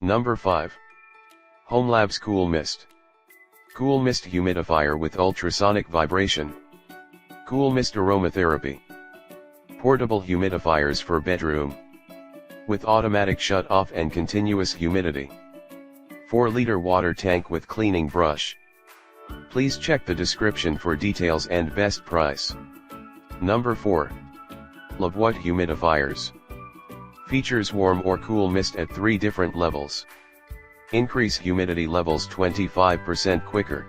Number 5. HomeLabs Cool Mist. Cool Mist Humidifier with Ultrasonic Vibration. Cool Mist Aromatherapy. Portable humidifiers for bedroom. With automatic shut-off and continuous humidity. 4-liter water tank with cleaning brush. Please check the description for details and best price. Number 4. LoveWhat Humidifiers. Features warm or cool mist at 3 different levels. Increase humidity levels 25% quicker.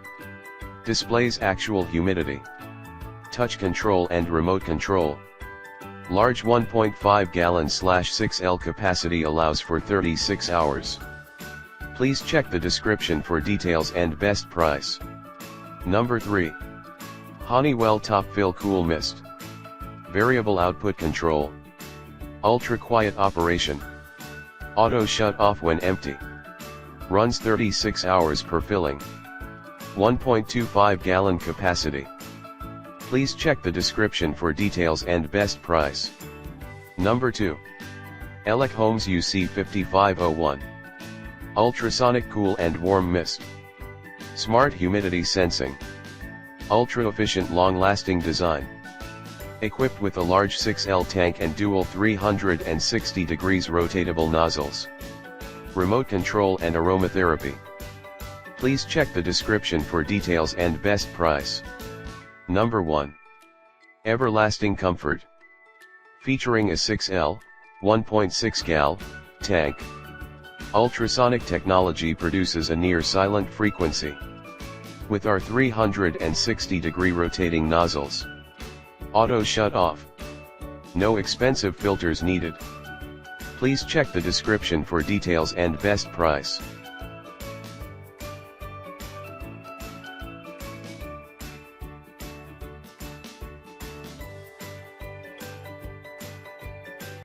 Displays actual humidity. Touch control and remote control. Large 1.5 gallon/6L capacity allows for 36 hours. Please check the description for details and best price. Number 3. Honeywell Top Fill Cool Mist. Variable output control. Ultra quiet operation. Auto shut off when empty. Runs 36 hours per filling. 1.25 gallon capacity. Please check the description for details and best price. Number 2. AlecHomes UC5501. Ultrasonic Cool and Warm Mist. Smart Humidity Sensing. Ultra-efficient long-lasting design. Equipped with a large 6L tank and dual 360 degrees rotatable nozzles. Remote control and aromatherapy. Please check the description for details and best price. Number 1. Everlasting Comfort. Featuring a 6L, 1.6 gal, tank. Ultrasonic technology produces a near-silent frequency. With our 360-degree rotating nozzles. Auto shut-off. No expensive filters needed. Please check the description for details and best price.